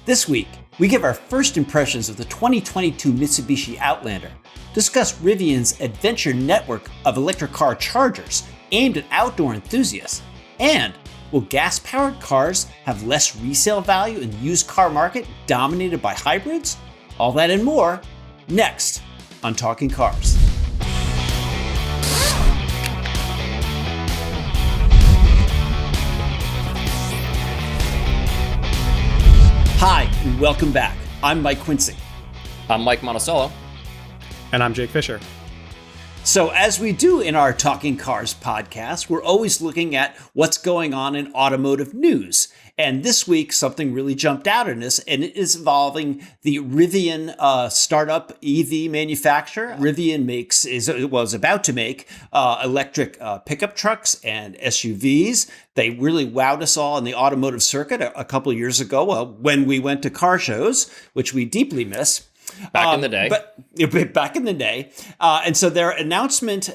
This week, we give our first impressions of the 2022 Mitsubishi Outlander, discuss Rivian's adventure network of electric car chargers aimed at outdoor enthusiasts, and will gas-powered cars have less resale value in the used car market dominated by hybrids? All that and more, next on Talking Cars. Hi, and welcome back. I'm Mike Quincy. I'm Mike Monticello. And I'm Jake Fisher. So as we do in our Talking Cars podcast, we're always looking at what's going on in automotive news. And this week, something really jumped out at us, and it is involving the Rivian startup EV manufacturer. Rivian was about to make electric pickup trucks and SUVs. They really wowed us all in the automotive circuit a couple of years ago when we went to car shows, which we deeply miss. Back in the day. Back in the day. And so their announcement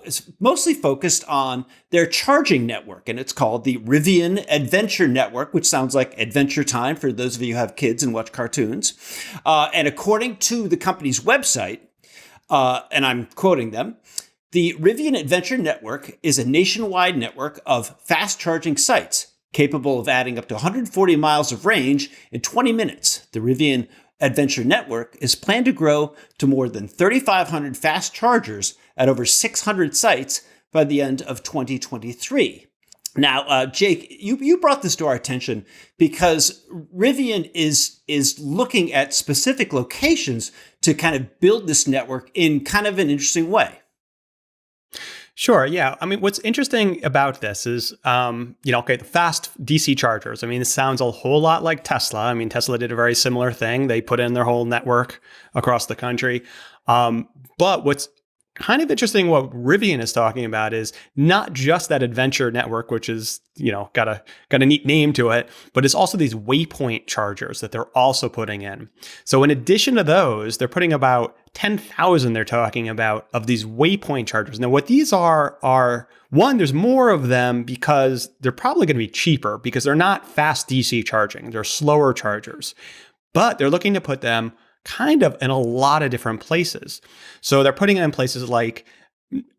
is mostly focused on their charging network, and it's called the Rivian Adventure Network, which sounds like Adventure Time for those of you who have kids and watch cartoons. And according to the company's website, and I'm quoting them, the Rivian Adventure Network is a nationwide network of fast charging sites capable of adding up to 140 miles of range in 20 minutes. The Rivian Adventure Network is planned to grow to more than 3,500 fast chargers at over 600 sites by the end of 2023. Now, Jake, you brought this to our attention because Rivian is looking at specific locations to kind of build this network in kind of an interesting way. Sure. Yeah. I mean, what's interesting about this is, the fast DC chargers. I mean, this sounds a whole lot like Tesla. I mean, Tesla did a very similar thing. They put in their whole network across the country. But what's kind of interesting, what Rivian is talking about is not just that adventure network, which is, got a neat name to it, but it's also these waypoint chargers that they're also putting in. So in addition to those, they're putting about 10,000 they're talking about of these waypoint chargers. Now, what these are one, there's more of them because they're probably going to be cheaper because they're not fast DC charging. They're slower chargers, but they're looking to put them kind of in a lot of different places. So they're putting it in places like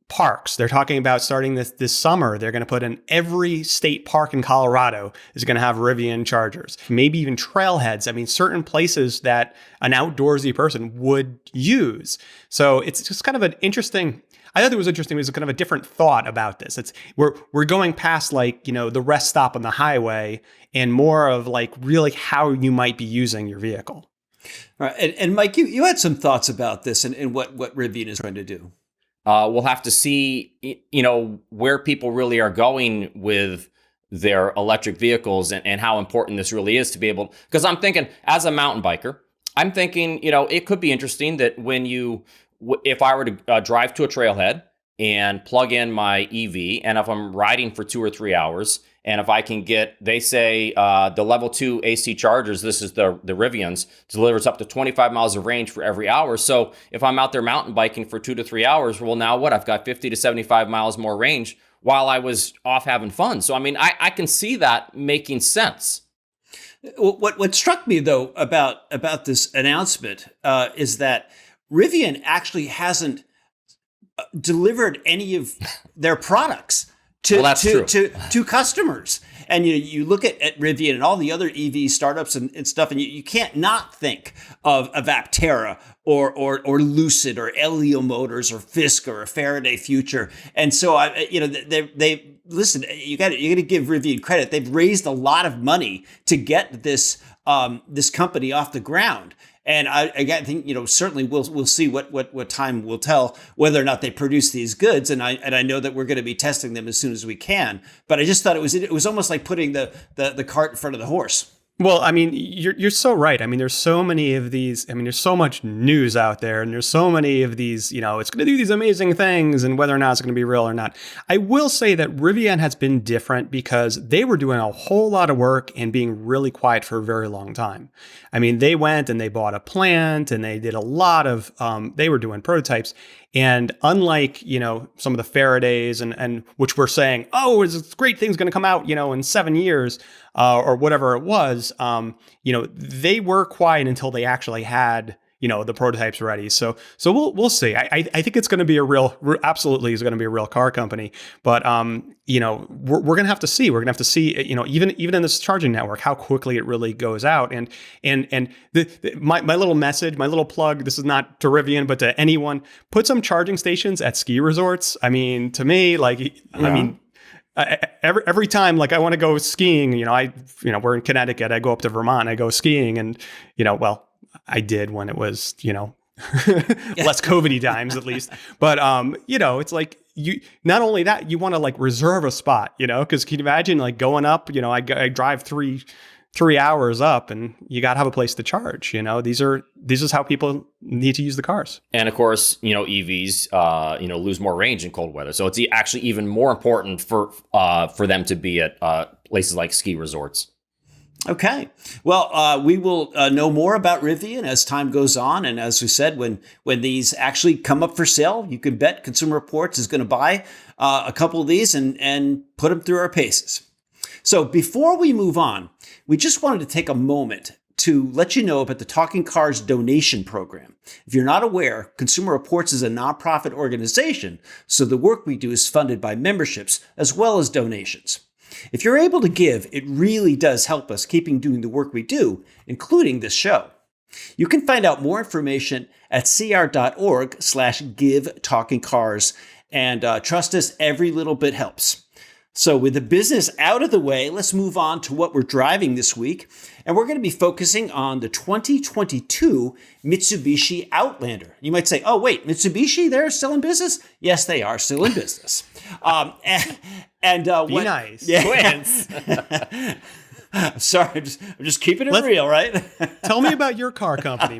parks. They're talking about starting this summer. They're going to put in every state park in Colorado is going to have Rivian chargers, maybe even trailheads. I mean, certain places that an outdoorsy person would use. So it's just kind of an interesting, I thought it was interesting. It was kind of a different thought about this. We're going past the rest stop on the highway and more of really how you might be using your vehicle. All right. And Mike, you had some thoughts about this and what Rivian is trying to do. We'll have to see, where people really are going with their electric vehicles and how important this really is to be able, because I'm thinking as a mountain biker, I'm thinking, it could be interesting that if I were to drive to a trailhead and plug in my EV, and if I'm riding for 2 or 3 hours, and if I can get, they say the level 2 AC chargers, this is the Rivians, delivers up to 25 miles of range for every hour. So if I'm out there mountain biking for 2 to 3 hours, well, now what? I've got 50 to 75 miles more range while I was off having fun. So, I mean, I can see that making sense. What struck me, though, about this announcement is that Rivian actually hasn't delivered any of their products to customers. And you look at Rivian and all the other EV startups and stuff, and you can't not think of Aptera or Lucid or Elio Motors or Fisk or a Faraday Future. And so they listen. You got to give Rivian credit. They've raised a lot of money to get this company off the ground. And I think, certainly we'll see what time will tell whether or not they produce these goods. And I know that we're going to be testing them as soon as we can. But I just thought it was almost like putting the cart in front of the horse. Well, I mean, you're so right. I mean, there's so many of these. I mean, there's so much news out there, and there's so many of these. It's going to do these amazing things, and whether or not it's going to be real or not. I will say that Rivian has been different because they were doing a whole lot of work and being really quiet for a very long time. I mean, they went and they bought a plant, and they did a lot of. They were doing prototypes, And unlike, some of the Faradays and which were saying, oh, this great thing's going to come out, in 7 years or whatever it was, they were quiet until they actually had the prototypes ready. So we'll see. I think it's going to be absolutely is going to be a real car company. But we're going to have to see. We're going to have to see. Even in this charging network, how quickly it really goes out. And my little message, my little plug. This is not to Rivian, but to anyone. Put some charging stations at ski resorts. I mean, to me, every time, I want to go skiing. We're in Connecticut. I go up to Vermont. I go skiing, and I did when it was, less COVID-y times at least. But, it's you, not only that, you want to reserve a spot, because can you imagine going up, I drive three hours up and you got to have a place to charge. This is how people need to use the cars. And of course, EVs, lose more range in cold weather. So it's actually even more important for them to be at places like ski resorts. Okay. Well, we will know more about Rivian as time goes on. And as we said, when these actually come up for sale, you can bet Consumer Reports is going to buy a couple of these and put them through our paces. So before we move on, we just wanted to take a moment to let you know about the Talking Cars donation program. If you're not aware, Consumer Reports is a nonprofit organization, so the work we do is funded by memberships as well as donations. If you're able to give, it really does help us keeping doing the work we do, including this show. You can find out more information at cr.org/give Talking Cars, and trust us, every little bit helps. So with the business out of the way, let's move on to what we're driving this week. And we're going to be focusing on the 2022 Mitsubishi Outlander. You might say, oh, wait, Mitsubishi, they're still in business? Yes, they are still in business. Be nice. Yeah. Twins. I'm sorry, I'm just keeping it real, right? Tell me about your car company,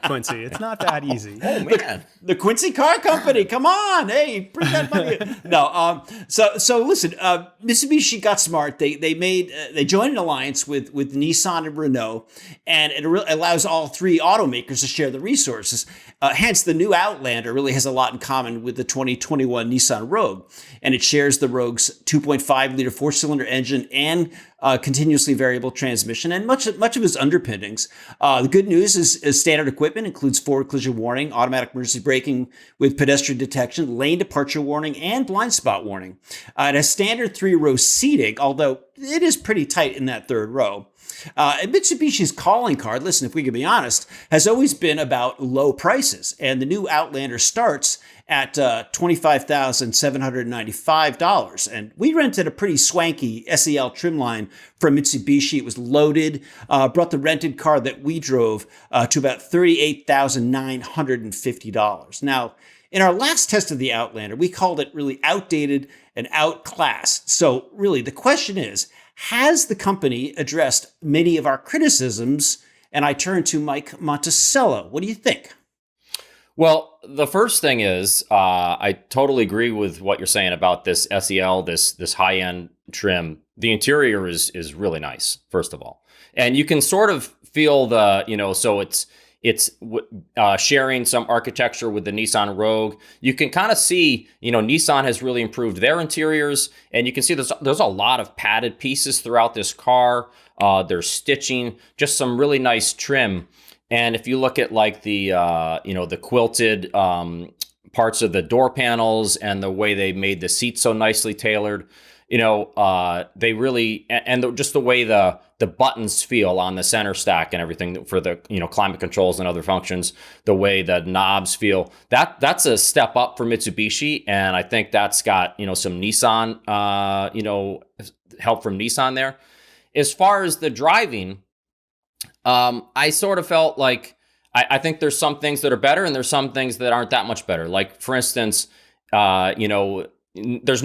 Quincy. It's not that easy. Oh, man. The Quincy Car Company, come on, hey, bring that money. No, so listen, Mitsubishi got smart. They joined an alliance with Nissan and Renault, and it allows all three automakers to share the resources. Hence, the new Outlander really has a lot in common with the 2021 Nissan Rogue, and it shares the Rogue's 2.5-liter four-cylinder engine and continuously variable transmission, and much of its underpinnings. The good news is standard equipment includes forward collision warning, automatic emergency braking with pedestrian detection, lane departure warning, and blind spot warning. It has standard 3-row seating, although it is pretty tight in that third row. Mitsubishi's calling card, listen, if we can be honest, has always been about low prices, and the new Outlander starts at $25,795. And we rented a pretty swanky SEL trim line from Mitsubishi. It was loaded, brought the rented car that we drove to about $38,950. Now, in our last test of the Outlander, we called it really outdated and outclassed. So really, the question is, has the company addressed many of our criticisms? And I turn to Mike Monticello. What do you think? Well, the first thing is, I totally agree with what you're saying about this SEL, this high-end trim. The interior is really nice, first of all. And you can sort of feel so it's sharing some architecture with the Nissan Rogue. You can kind of see, Nissan has really improved their interiors, and you can see there's a lot of padded pieces throughout this car. There's stitching, just some really nice trim. And if you look at the quilted parts of the door panels and the way they made the seats so nicely tailored, they really, just the way the buttons feel on the center stack and everything for the, climate controls and other functions, the way the knobs feel, that's a step up for Mitsubishi. And I think that's got, some Nissan, help from Nissan there. As far as the driving, I sort of felt like I think there's some things that are better and there's some things that aren't that much better. Like, for instance, there's no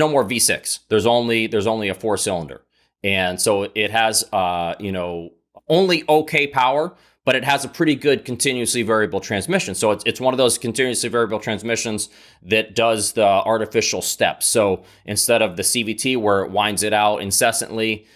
more V6. There's only a 4-cylinder. And so it has, only okay power, but it has a pretty good continuously variable transmission. So it's one of those continuously variable transmissions that does the artificial steps. So instead of the CVT where it winds it out incessantly,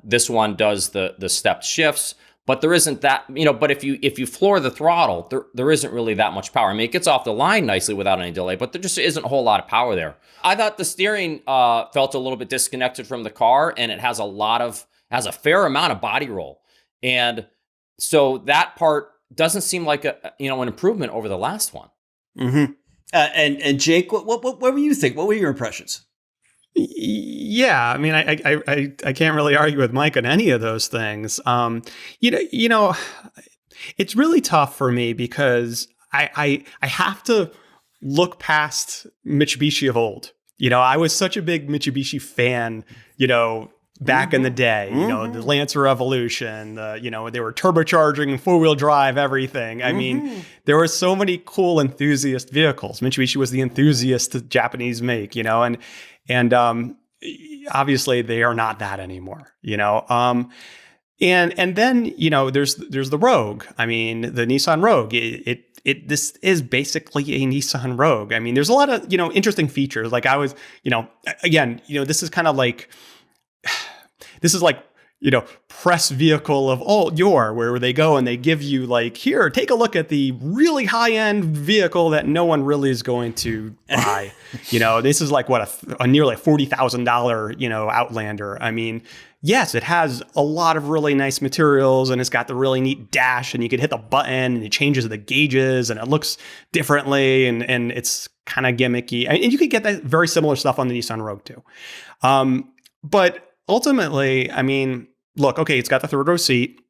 this one does the stepped shifts. but there isn't that, but if you floor the throttle, there isn't really that much power. I mean, it gets off the line nicely without any delay, but there just isn't a whole lot of power there. I thought the steering felt a little bit disconnected from the car, and it has a fair amount of body roll. And so that part doesn't seem like an improvement over the last one. Mm-hmm. And Jake, what were you think? What were your impressions? Yeah, I mean, I can't really argue with Mike on any of those things. It's really tough for me because I have to look past Mitsubishi of old. I was such a big Mitsubishi fan, back in the day, the Lancer Revolution, they were turbocharging and four-wheel drive, everything. I mean, there were so many cool enthusiast vehicles. Mitsubishi was the enthusiast Japanese make, and obviously they are not that anymore, and then, there's the Rogue. I mean, the Nissan Rogue, this is basically a Nissan Rogue. I mean, there's a lot of, interesting features. Like I was, again, this is kind of like, press vehicle of old yore, where they go and they give you like, here, take a look at the really high end vehicle that no one really is going to buy. This is like a nearly $40,000, Outlander. I mean, yes, it has a lot of really nice materials, and it's got the really neat dash, and you can hit the button and it changes the gauges and it looks differently, and it's kind of gimmicky. And you could get that very similar stuff on the Nissan Rogue too. But ultimately, I mean, look, okay, it's got the third row seat.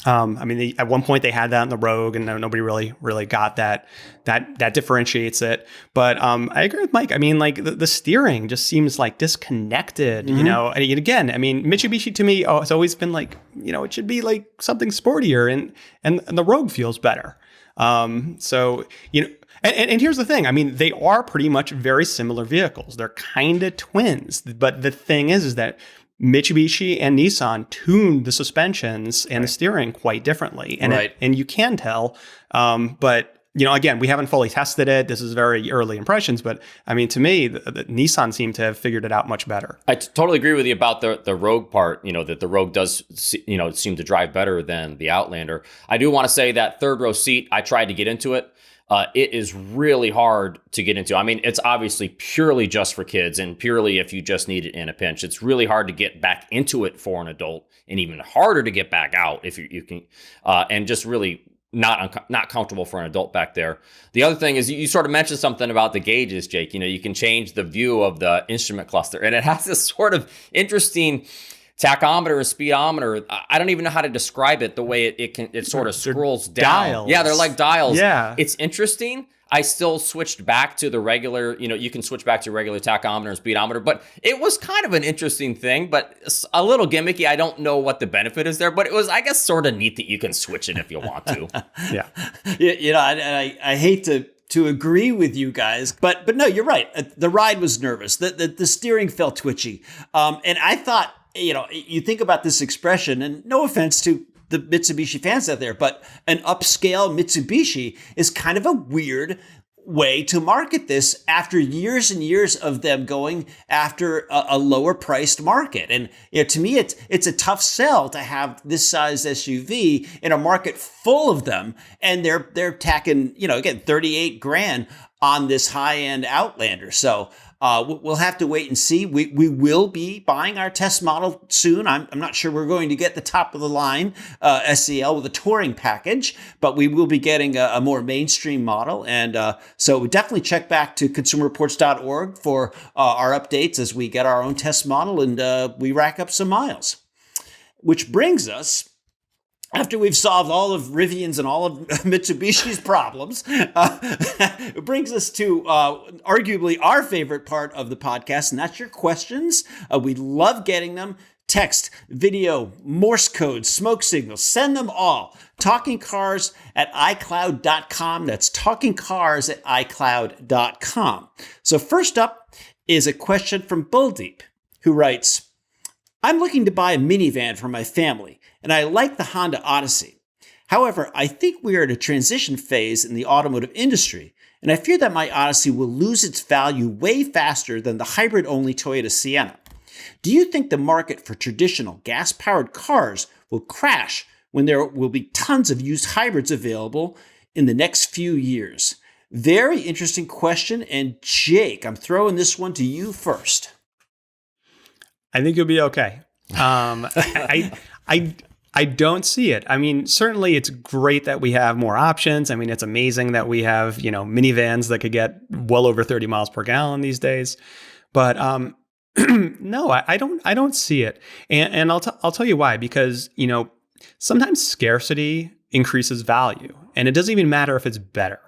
At one point they had that in the Rogue, and nobody really got that differentiates it. But I agree with Mike. I mean, like the steering just seems like disconnected, And again, I mean, Mitsubishi to me has always been like, it should be like something sportier, and the Rogue feels better. And here's the thing. I mean, they are pretty much very similar vehicles. They're kind of twins. But the thing is that Mitsubishi and Nissan tuned the suspensions and the steering quite differently. And and you can tell. But, again, we haven't fully tested it. This is very early impressions. But, I mean, to me, the Nissan seemed to have figured it out much better. I totally agree with you about the Rogue part, that the Rogue does, seem to drive better than the Outlander. I do want to say that third row seat, I tried to get into it. It is really hard to get into. I mean, it's obviously purely just for kids and purely if you just need it in a pinch. It's really hard to get back into it for an adult, and even harder to get back out if you can, and just really not comfortable for an adult back there. The other thing is you sort of mentioned something about the gauges, Jake. You can change the view of the instrument cluster, and it has this sort of interesting tachometer and speedometer. I don't even know how to describe it, the way it sort of scrolls down. Dials. Yeah, they're like dials. Yeah. It's interesting. I still switched back to the regular, you can switch back to regular tachometer and speedometer, but it was kind of an interesting thing, but a little gimmicky. I don't know what the benefit is there, but it was, I guess, sort of neat that you can switch it if you want to. Yeah. I hate to agree with you guys, but no, you're right. The ride was nervous. The steering felt twitchy. And I thought, you think about this expression, and no offense to the Mitsubishi fans out there, but an upscale Mitsubishi is kind of a weird way to market this after years and years of them going after a lower priced market. And to me, it's a tough sell to have this size SUV in a market full of them, and they're tacking, again, 38 grand on this high end Outlander. So we'll have to wait and see. We will be buying our test model soon. I'm not sure we're going to get the top of the line SEL with a touring package, but we will be getting a more mainstream model. And so definitely check back to consumerreports.org for our updates as we get our own test model and we rack up some miles. Which brings us, after we've solved all of Rivian's and all of Mitsubishi's problems, it brings us to arguably our favorite part of the podcast, and that's your questions. We love getting them. Text, video, Morse code, smoke signals, send them all. TalkingCars@iCloud.com. That's TalkingCars@iCloud.com. So first up is a question from Bulldeep, who writes, I'm looking to buy a minivan for my family, and I like the Honda Odyssey. However, I think we are at a transition phase in the automotive industry, and I fear that my Odyssey will lose its value way faster than the hybrid-only Toyota Sienna. Do you think the market for traditional gas-powered cars will crash when there will be tons of used hybrids available in the next few years? Very interesting question. And Jake, I'm throwing this one to you first. I think you'll be okay. I don't see it. I mean, certainly it's great that we have more options. I mean, it's amazing that we have, minivans that could get well over 30 miles per gallon these days. But no, I don't see it. And I'll tell you why, because, sometimes scarcity increases value, and it doesn't even matter if it's better.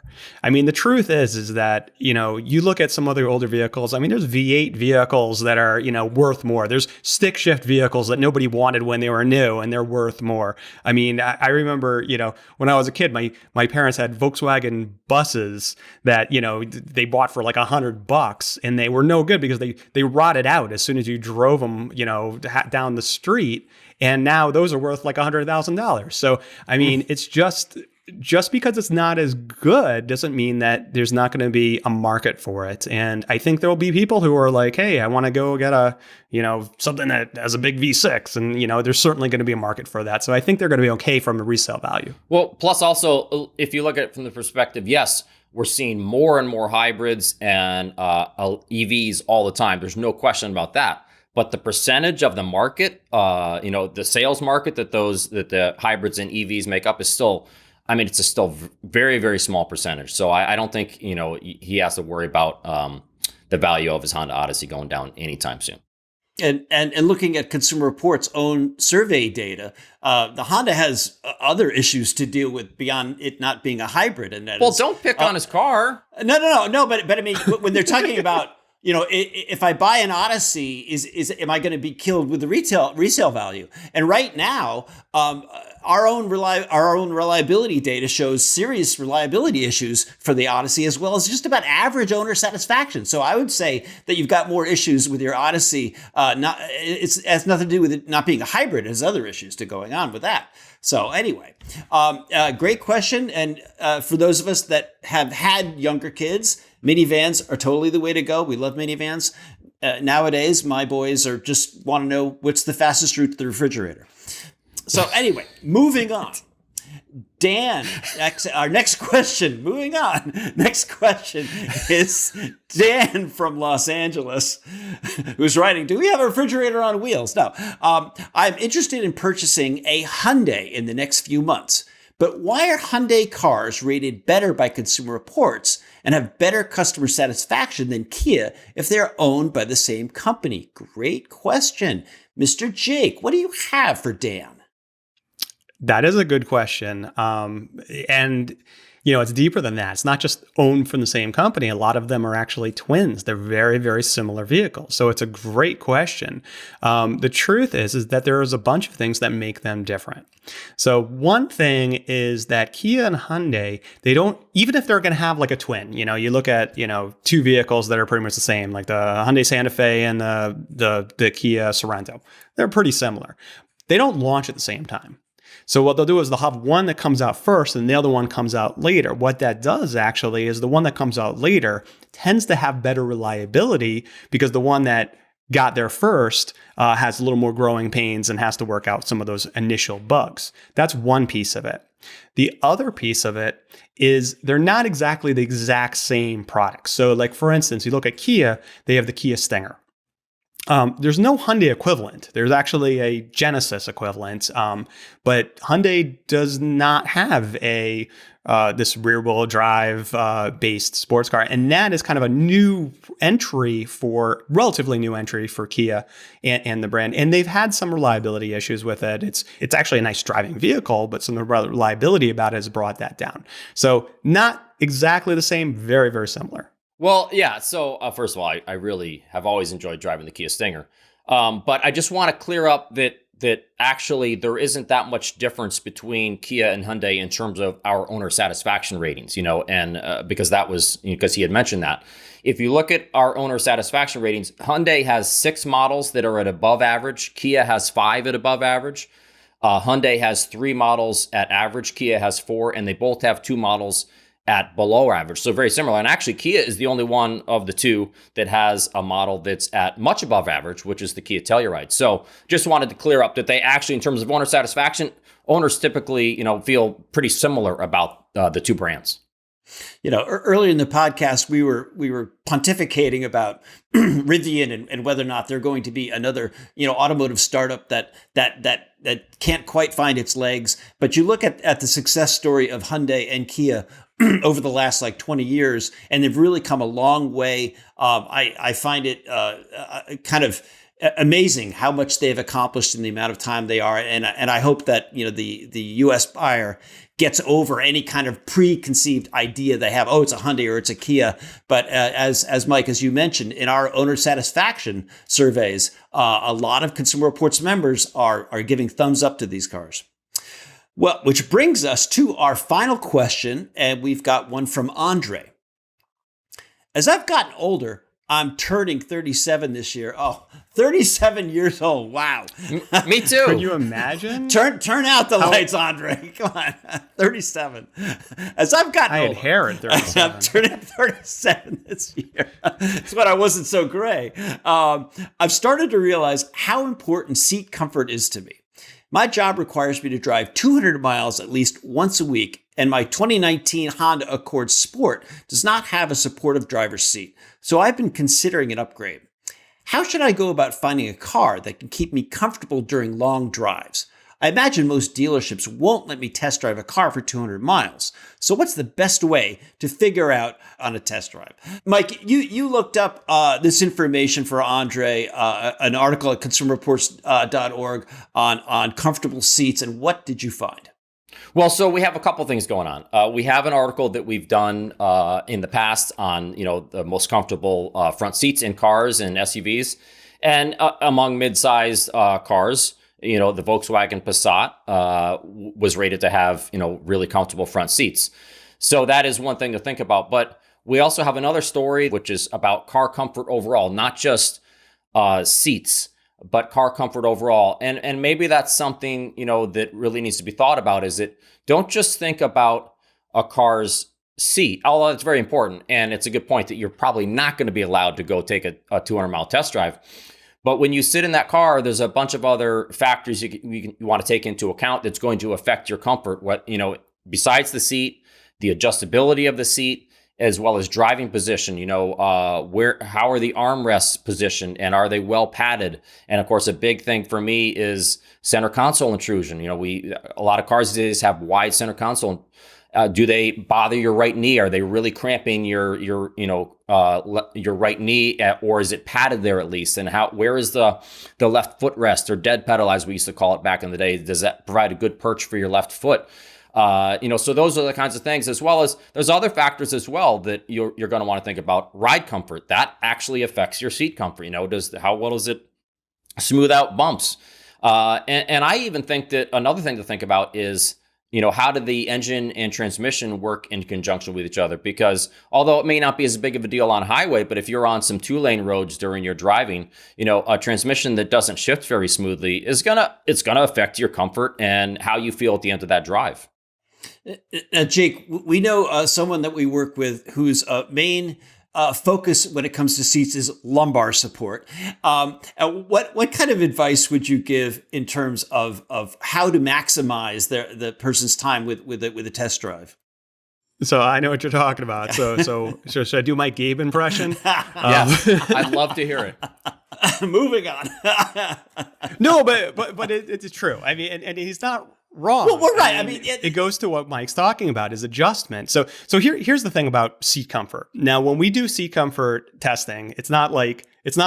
I mean, the truth is that, you look at some other older vehicles. I mean, there's V8 vehicles that are, worth more. There's stick shift vehicles that nobody wanted when they were new, and they're worth more. I mean, I remember, when I was a kid, my parents had Volkswagen buses that, they bought for like $100, and they were no good because they rotted out as soon as you drove them, down the street. And now those are worth like $100,000. So, I mean, it's just because it's not as good doesn't mean that there's not going to be a market for it. And I think there will be people who are like, hey, I want to go get a, something that has a big V6. And, there's certainly going to be a market for that. So I think they're going to be okay from a resale value. Well, plus also, if you look at it from the perspective, yes, we're seeing more and more hybrids and EVs all the time. There's no question about that. But the percentage of the market, the sales market that the hybrids and EVs make up is still, it's a still very, very small percentage. So I don't think, he has to worry about the value of his Honda Odyssey going down anytime soon. And looking at Consumer Reports' own survey data, the Honda has other issues to deal with beyond it not being a hybrid. And that don't pick on his car. No. But I mean, when they're talking about, if I buy an Odyssey, am I going to be killed with the resale value? And right now, our own reliability data shows serious reliability issues for the Odyssey, as well as just about average owner satisfaction. So I would say that you've got more issues with your Odyssey. It has nothing to do with it not being a hybrid. It has other issues going on with that. So anyway, great question. And for those of us that have had younger kids, minivans are totally the way to go. We love minivans. Nowadays, my boys just want to know what's the fastest route to the refrigerator. So anyway, moving on. Dan, our next question. Moving on. Next question is Dan from Los Angeles, who's writing, do we have a refrigerator on wheels? No. I'm interested in purchasing a Hyundai in the next few months. But why are Hyundai cars rated better by Consumer Reports and have better customer satisfaction than Kia if they're owned by the same company? Great question. Mr. Jake, what do you have for Dan? That is a good question. And, it's deeper than that. It's not just owned from the same company. A lot of them are actually twins. They're very, very similar vehicles. So it's a great question. The truth is that there is a bunch of things that make them different. So one thing is that Kia and Hyundai, they don't, even if they're going to have like a twin, you look at, two vehicles that are pretty much the same, like the Hyundai Santa Fe and the Kia Sorento. They're pretty similar. They don't launch at the same time. So what they'll do is they'll have one that comes out first and the other one comes out later. What that does actually is the one that comes out later tends to have better reliability because the one that got there first has a little more growing pains and has to work out some of those initial bugs. That's one piece of it. The other piece of it is they're not exactly the exact same products. So like, for instance, you look at Kia, they have the Kia Stinger. There's no Hyundai equivalent. There's actually a Genesis equivalent, but Hyundai does not have this rear-wheel drive based sports car, and that is kind of a relatively new entry for Kia and the brand. And they've had some reliability issues with it. It's actually a nice driving vehicle, but some of the reliability about it has brought that down. So not exactly the same, very, very similar. Well, yeah. So first of all, I really have always enjoyed driving the Kia Stinger. But I just want to clear up that actually there isn't that much difference between Kia and Hyundai in terms of our owner satisfaction ratings, and because that was, because he had mentioned that. If you look at our owner satisfaction ratings, Hyundai has 6 models that are at above average. Kia has 5 at above average. Hyundai has 3 models at average. Kia has 4, and they both have 2 models at below average. So very similar. And actually, Kia is the only one of the two that has a model that's at much above average, which is the Kia Telluride. So just wanted to clear up that they actually, in terms of owner satisfaction, owners typically, feel pretty similar about the two brands. Earlier in the podcast, we were pontificating about Rivian and whether or not they're going to be another, automotive startup that can't quite find its legs. But you look at the success story of Hyundai and Kia over the last 20 years, and they've really come a long way. I find it kind of amazing how much they've accomplished in the amount of time they are. And I hope that, the US buyer gets over any kind of preconceived idea they have. Oh, it's a Hyundai or it's a Kia. But as Mike, as you mentioned, in our owner satisfaction surveys, a lot of Consumer Reports members are giving thumbs up to these cars. Well, which brings us to our final question, and we've got one from Andre. As I've gotten older, I'm turning 37 this year. Oh, 37 years old. Wow. Me too. Can you imagine? Turn out the lights, Andre. Come on. 37. As I've gotten older, I had hair at 37. I'm turning 37 this year. That's when I wasn't so gray. I've started to realize how important seat comfort is to me. My job requires me to drive 200 miles at least once a week, and my 2019 Honda Accord Sport does not have a supportive driver's seat, so I've been considering an upgrade. How should I go about finding a car that can keep me comfortable during long drives? I imagine most dealerships won't let me test drive a car for 200 miles. So what's the best way to figure out on a test drive? Mike, you looked up this information for Andre, an article at consumerreports.org on comfortable seats. And what did you find? Well, so we have a couple things going on. We have an article that we've done in the past on, the most comfortable front seats in cars and SUVs, and among mid-sized cars. The Volkswagen Passat was rated to have, really comfortable front seats. So that is one thing to think about. But we also have another story, which is about car comfort overall, not just seats, but car comfort overall. And maybe that's something, that really needs to be thought about, is that don't just think about a car's seat, although it's very important. And it's a good point that you're probably not going to be allowed to go take a 200-mile test drive. But when you sit in that car, there's a bunch of other factors you want to take into account that's going to affect your comfort. Besides the seat, the adjustability of the seat, as well as driving position. How are the armrests positioned, and are they well padded? And of course, a big thing for me is center console intrusion. A lot of cars these days have wide center console. Do they bother your right knee? Are they really cramping your right knee, or is it padded there at least? And where is the left footrest, or dead pedal, as we used to call it back in the day? Does that provide a good perch for your left foot? So those are the kinds of things, as well as there's other factors as well that you're going to want to think about. Ride comfort, that actually affects your seat comfort. How well does it smooth out bumps? And I even think that another thing to think about is, how do the engine and transmission work in conjunction with each other? Because although it may not be as big of a deal on highway, but if you're on some 2-lane roads during your driving, a transmission that doesn't shift very smoothly it's gonna affect your comfort and how you feel at the end of that drive. Now, Jake, we know someone that we work with whose main focus when it comes to seats is lumbar support. What kind of advice would you give in terms of how to maximize the person's time with a test drive? So I know what you're talking about. So should I do my Gabe impression? Yes, I'd love to hear it. Moving on. No, but it's true. I mean, and he's not wrong. Well, we're right. It goes to what Mike's talking about, is adjustment. So here's the thing about seat comfort. Now, when we do seat comfort testing, it's not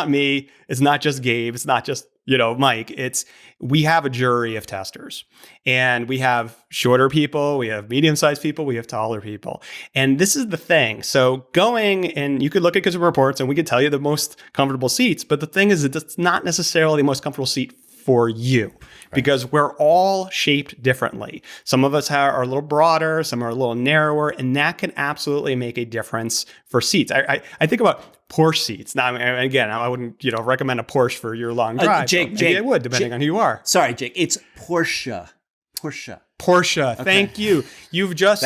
me, it's not just Gabe, it's not just Mike. We have a jury of testers, and we have shorter people, we have medium-sized people, we have taller people. And this is the thing. So and you could look at Consumer Reports and we could tell you the most comfortable seats, but the thing is that it's not necessarily the most comfortable seat for you, because we're all shaped differently. Some of us are a little broader, some are a little narrower, and that can absolutely make a difference for seats. I think about Porsche seats. Now, again, I wouldn't recommend a Porsche for your long drive. Jake, I would, depending on who you are. Sorry, Jake. It's Porsche. Okay. Thank you. You've just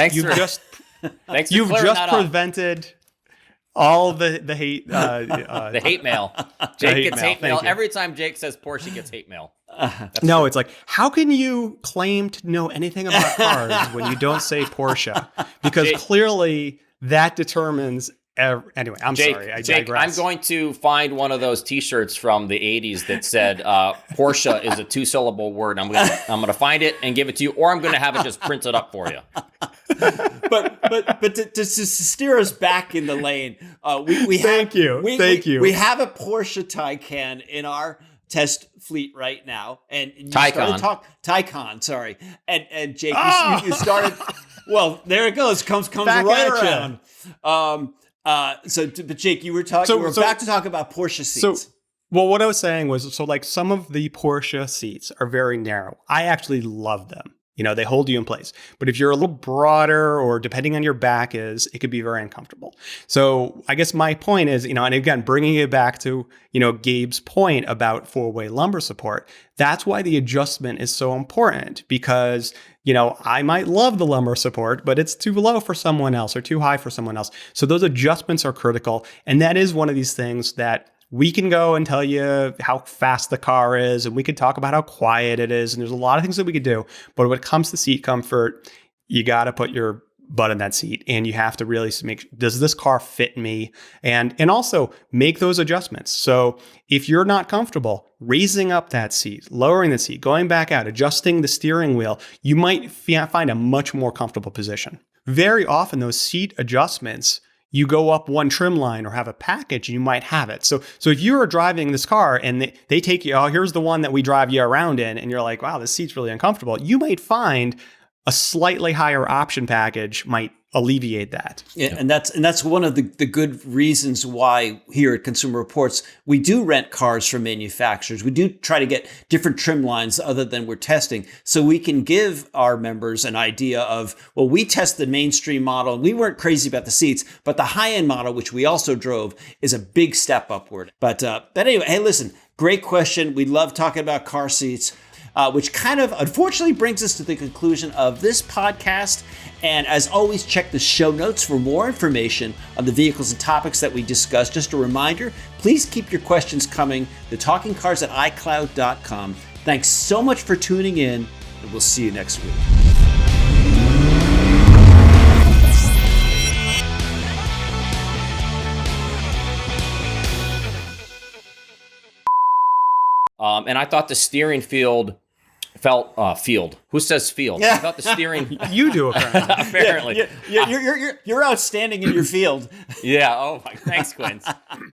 prevented all the hate. The hate mail. Jake hate gets mail. hate mail. Thank you. Every time Jake says Porsche, he gets hate mail. No, it's like, how can you claim to know anything about cars when you don't say Porsche? Because Jake, clearly that determines. Anyway, I'm Jake, sorry. I Jake, digress. I'm going to find one of those T-shirts from the '80s that said Porsche is a 2-syllable word. I'm gonna find it and give it to you, or I'm gonna have it just printed up for you. But to steer us back in the lane, we Thank you. We have a Porsche Taycan in our test fleet right now, and you Taycan, sorry, and Jake, you started. Well, there it goes. Comes Back right at around. But Jake, you were talking. You were about to talk about Porsche seats. Well, what I was saying was, like some of the Porsche seats are very narrow. I actually love them. They hold you in place. But if you're a little broader, or depending on your back it could be very uncomfortable. So I guess my point is, and again, bringing it back to, Gabe's point about 4-way lumbar support, that's why the adjustment is so important, because, I might love the lumbar support, but it's too low for someone else or too high for someone else. So those adjustments are critical. And that is one of these things that we can go and tell you how fast the car is, and we could talk about how quiet it is. And there's a lot of things that we could do. But when it comes to seat comfort, you got to put your butt in that seat, and you have to really make, does this car fit me? And also make those adjustments. So if you're not comfortable raising up that seat, lowering the seat, going back out, adjusting the steering wheel, you might find a much more comfortable position. Very often those seat adjustments, you go up one trim line or have a package, and you might have it. So if you are driving this car and they take you, here's the one that we drive you around in, and you're like, wow, this seat's really uncomfortable, you might find a slightly higher option package might alleviate that. Yeah, and that's one of the good reasons why here at Consumer Reports we do rent cars from manufacturers. We do try to get different trim lines other than we're testing, so we can give our members an idea of, well, we test the mainstream model and we weren't crazy about the seats, but the high-end model, which we also drove, is a big step upward. But anyway, hey, listen, great question. We love talking about car seats. Which kind of unfortunately brings us to the conclusion of this podcast. And as always, check the show notes for more information on the vehicles and topics that we discussed. Just a reminder, please keep your questions coming. The TalkingCars@iCloud.com. Thanks so much for tuning in, and we'll see you next week. And I thought the steering field felt field. Who says field? Yeah. I thought the steering. You do apparently. Apparently. You're outstanding in your field. Yeah. Oh, thanks, Quinn.